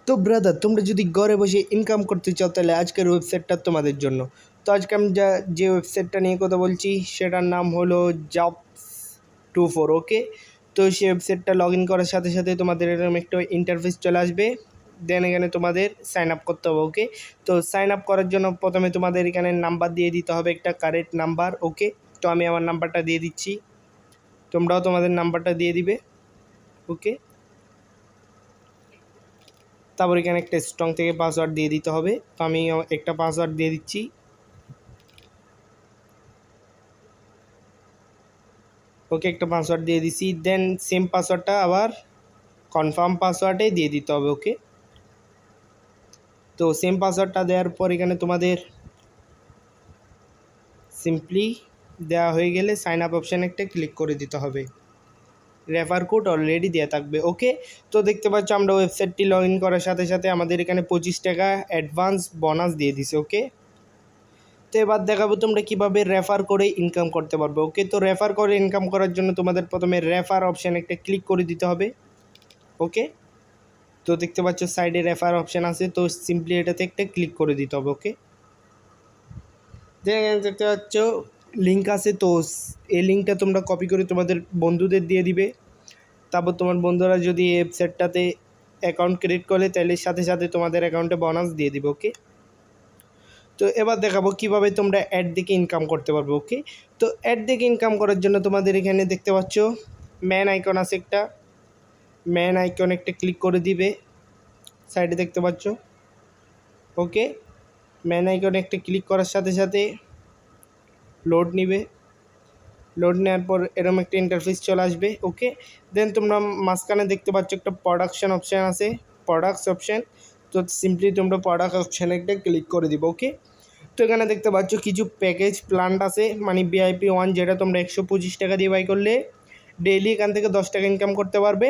তো ব্রাদার, তোমরা যদি ঘরে বসে ইনকাম করতে চাও তাহলে আজকের ওয়েবসাইটটা তোমাদের জন্য। তো আজকে আমি যে ওয়েবসাইটটা নিয়ে কথা বলছি সেটার নাম হলো Jobs24। ওকে, তো সেই ওয়েবসাইটটা লগ ইন করার সাথে সাথে তোমাদের এরকম একটা ইন্টারফেস চলে আসবে। দেন এখানে তোমাদের সাইন আপ করতে হবে। ওকে, তো সাইন আপ করার জন্য প্রথমে তোমাদের এখানে নাম্বার দিয়ে দিতে হবে, একটা কারেক্ট নাম্বার। ওকে, তো আমি আমার নাম্বারটা দিয়ে দিচ্ছি, তোমরাও তোমাদের নাম্বারটা দিয়ে দিবে। ওকে, তারপর এখানে একটা স্ট্রং থেকে পাসওয়ার্ড দিয়ে দিতে হবে। তো আমি একটা পাসওয়ার্ড দিয়ে দিচ্ছি। ওকে, একটা পাসওয়ার্ড দিয়ে দিছি। দেন সেম পাসওয়ার্ডটা আবার কনফার্ম পাসওয়ার্ডে দিয়ে দিতে হবে। ওকে, তো সেম পাসওয়ার্ডটা দেওয়ার পর এখানে তোমাদের সিম্পলি দেওয়া হয়ে গেলে সাইন আপ অপশানে একটা ক্লিক করে দিতে হবে। রেফার কোড অলরেডি দেওয়া থাকবে। ওকে, তো দেখতে পাচ্ছ আমরা ওয়েবসাইটটি লগ ইন করার সাথে সাথে আমাদের এখানে 25 টাকা অ্যাডভান্স বোনাস দিয়ে দিছে। ওকে, তো এবার দেখাবো তোমরা কীভাবে রেফার করে ইনকাম করতে পারবে। ওকে, তো রেফার করে ইনকাম করার জন্য তোমাদের প্রথমে রেফার অপশানে একটা ক্লিক করে দিতে হবে। ওকে, তো দেখতে পাচ্ছ সাইডে রেফার অপশান আছে, তো সিম্পলি এটাতে একটা ক্লিক করে দিতে হবে। ওকে, দেখতে পাচ্ছ লিঙ্ক আছে, তো এই লিঙ্কটা তোমরা কপি করে তোমাদের বন্ধুদের দিয়ে দিবে। তারপর তোমার বন্ধুরা যদি এই ওয়েবসাইটটাতে অ্যাকাউন্ট ক্রিয়েট করে তাহলে সাথে সাথে তোমাদের অ্যাকাউন্টে বোনাস দিয়ে দিবে। ওকে, তো এবার দেখাবো কিভাবে তোমরা অ্যাড দেখে ইনকাম করতে পারবে। ওকে, তো অ্যাড দেখে ইনকাম করার জন্য তোমাদের এখানে দেখতে পাচ্ছ ম্যান আইকন আছে, একটা ম্যান আইকন একটা ক্লিক করে দিবে, সাইডে দেখতে পাচ্ছ। ওকে, ম্যান আইকনে একটা ক্লিক করার সাথে সাথে লোড নিবে, লোড নেওয়ার পর এরকম একটা ইন্টারফেস চলে আসবে। ওকে, দেন তোমরা মাঝখানে দেখতে পাচ্ছ একটা প্রোডাকশন অপশান আছে, প্রোডাক্টস অপশান। তো সিম্পলি তোমরা প্রোডাক্ট অপশানে একটা ক্লিক করে দিবে। ওকে, তো এখানে দেখতে পাচ্ছ কিছু প্যাকেজ প্ল্যান আছে, মানে VIP1 যেটা তোমরা 125 টাকা দিয়ে বাই করলে ডেইলি এখান থেকে 10 টাকা ইনকাম করতে পারবে।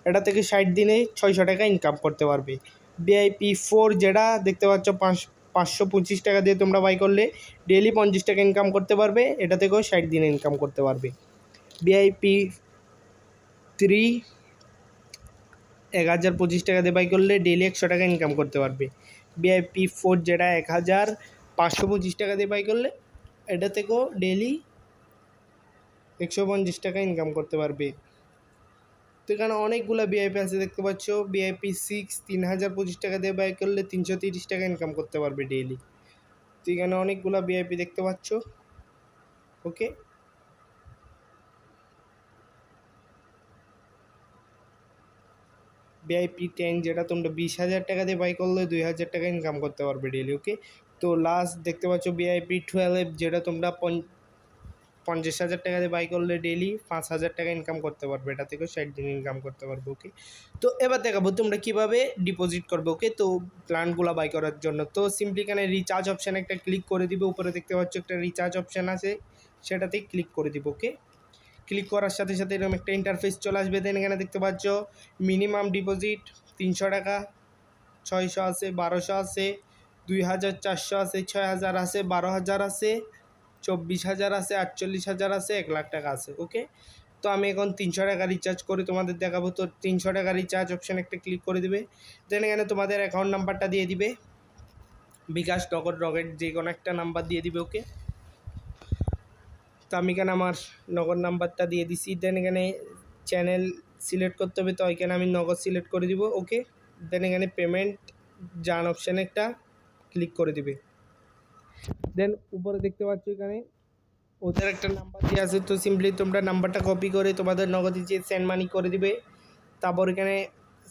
এটা থেকে 60 দিনে 600 টাকা ইনকাম করতে পারবে। VIP4 যেটা দেখতে পাচ্ছ 525 টাকা দিয়ে তোমরা বাই করলে ডেইলি 50 টাকা ইনকাম করতে পারবে, এটা থেকেও 60 দিনে ইনকাম করতে পারবে। VIP3 1025 টাকা দিয়ে বাই করলে ডেইলি 100 টাকা ইনকাম করতে পারবে। VIP4 যেটা 1525 টাকা দিয়ে বাই করলে এটা থেকেও ডেইলি 150 টাকা ইনকাম করতে পারবে। তো এখানে অনেকগুলো VIP আছে দেখতে পাচ্ছ। VIP6 3025 টাকা দিয়ে বাই করলে 330 টাকা ইনকাম করতে পারবে ডেইলি। তো এখানে অনেকগুলো VIP দেখতে পাচ্ছ। ওকে, VIP10 যেটা তোমরা 20,000 টাকা দিয়ে বাই করলে 2,000 টাকা ইনকাম করতে পারবে ডেইলি। ওকে, তো লাস্ট দেখতে পাচ্ছ VIP12 যেটা তোমরা 50,000 টাকা দিয়ে বাই করলে ডেইলি 5,000 টাকা ইনকাম করতে পারবে, এটা থেকেও 60 দিন ইনকাম করতে পারবে। ওকে, তো এবার দেখাবো তোমরা কীভাবে ডিপোজিট করবে। ওকে, তো প্ল্যানগুলো বাই করার জন্য তো সিম্পলি এখানে রিচার্জ অপশানে একটা ক্লিক করে দিবে। উপরে দেখতে পাচ্ছ একটা রিচার্জ অপশান আছে, সেটাতেই ক্লিক করে দিব। ওকে, ক্লিক করার সাথে সাথে এরকম একটা ইন্টারফেস চলে আসবে। দেন এখানে দেখতে পাচ্ছ মিনিমাম ডিপোজিট 300 টাকা, 600 আছে, 1200 আছে, 2,400 আছে, 6,000 আছে, 12,000 আছে, 24,000 আছে, 48,000 আছে, 1,00,000 টাকা আছে। ওকে, তো আমি এখন 300 টাকা রিচার্জ করে তোমাদের দেখাবো। তো 300 টাকা রিচার্জ অপশান একটা ক্লিক করে দিবে। দেন এখানে তোমাদের অ্যাকাউন্ট নাম্বারটা দিয়ে দিবে, বিকাশ, নগদ, রকেট যে কোনো একটা নাম্বার দিয়ে দিবে। ওকে, তো আমি এখানে আমার নগদ নাম্বারটা দিয়ে দিছি। দেন এখানে চ্যানেল সিলেক্ট করতে হবে, তো এখানে আমি নগদ সিলেক্ট করে দিব। ওকে, দেন এখানে পেমেন্ট জান অপশানে একটা ক্লিক করে দিবে। দেন উপরে দেখতে পাচ্ছ এখানে ওদের একটা নাম্বার দিয়ে আছে, তো সিম্পলি তোমরা নাম্বারটা কপি করে তোমাদের নগদে যে সেন্ড মানি করে দিবে। তারপর এখানে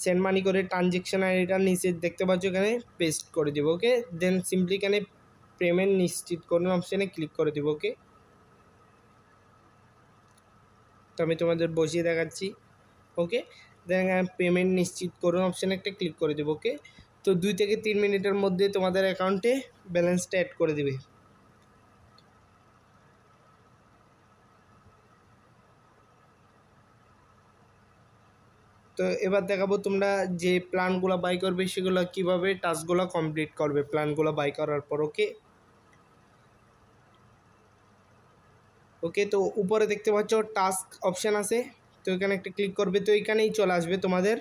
সেন্ড মানি করে ট্রানজ্যাকশন আইডিটার নিচে দেখতে পাচ্ছ এখানে পেস্ট করে দেবো। ওকে, দেন সিম্পলি এখানে পেমেন্ট নিশ্চিত করুন অপশানে ক্লিক করে দেবো। ওকে, তো আমি তোমাদের বসিয়ে দেখাচ্ছি। ওকে, দেন পেমেন্ট নিশ্চিত করুন অপশানে একটা ক্লিক করে দেবো। ওকে, তো 2 থেকে 3 মিনিটের মধ্যে তোমাদের অ্যাকাউন্টে ব্যালেন্সটা অ্যাড করে দেবে। তো এবার দেখাবো তোমরা যে প্ল্যানগুলো বাই করবে সেগুলো কীভাবে টাস্কগুলো কমপ্লিট করবে প্ল্যানগুলো বাই করার পর। ওকে, ওকে, তো উপরে দেখতে পাচ্ছ টাস্ক অপশান আছে, তো এখানে একটা ক্লিক করবে, তো এখানেই চলে আসবে তোমাদের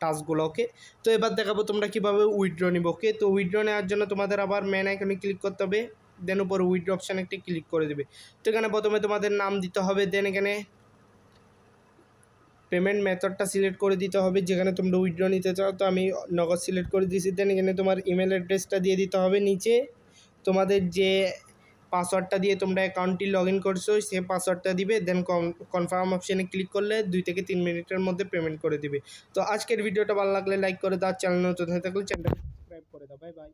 টাস্কগুলো। ওকে, তো এবার দেখাবো তোমরা কীভাবে উইথড্র নিব। ওকে, তো উইথড্র নেওয়ার জন্য তোমাদের আবার ম্যান আইকনে ক্লিক করতে হবে, দেন উপর উইথড্র অপশানে একটি ক্লিক করে দেবে। তো এখানে প্রথমে তোমাদের নাম দিতে হবে, দেন এখানে পেমেন্ট মেথডটা সিলেক্ট করে দিতে হবে যেখানে তোমরা উইথড্র নিতে চাও। তো আমি নগদ সিলেক্ট করে দিয়েছি। দেন এখানে তোমার ইমেল অ্যাড্রেসটা দিয়ে দিতে হবে, নিচে তোমাদের যে পাসওয়ার্ডটা দিয়ে তোমরা অ্যাকাউন্টটি লগ ইন করছো সেই পাসওয়ার্ডটা দিবে, দেন কনফার্ম অপশানে ক্লিক করলে 2 থেকে 3 মিনিটের মধ্যে পেমেন্ট করে দিবে। তো আজকের ভিডিওটা ভালো লাগলে লাইক করে দাও, চ্যানেল নতুন হয়ে থাকলে চ্যানেলটা সাবস্ক্রাইব করে দাও। Bye bye.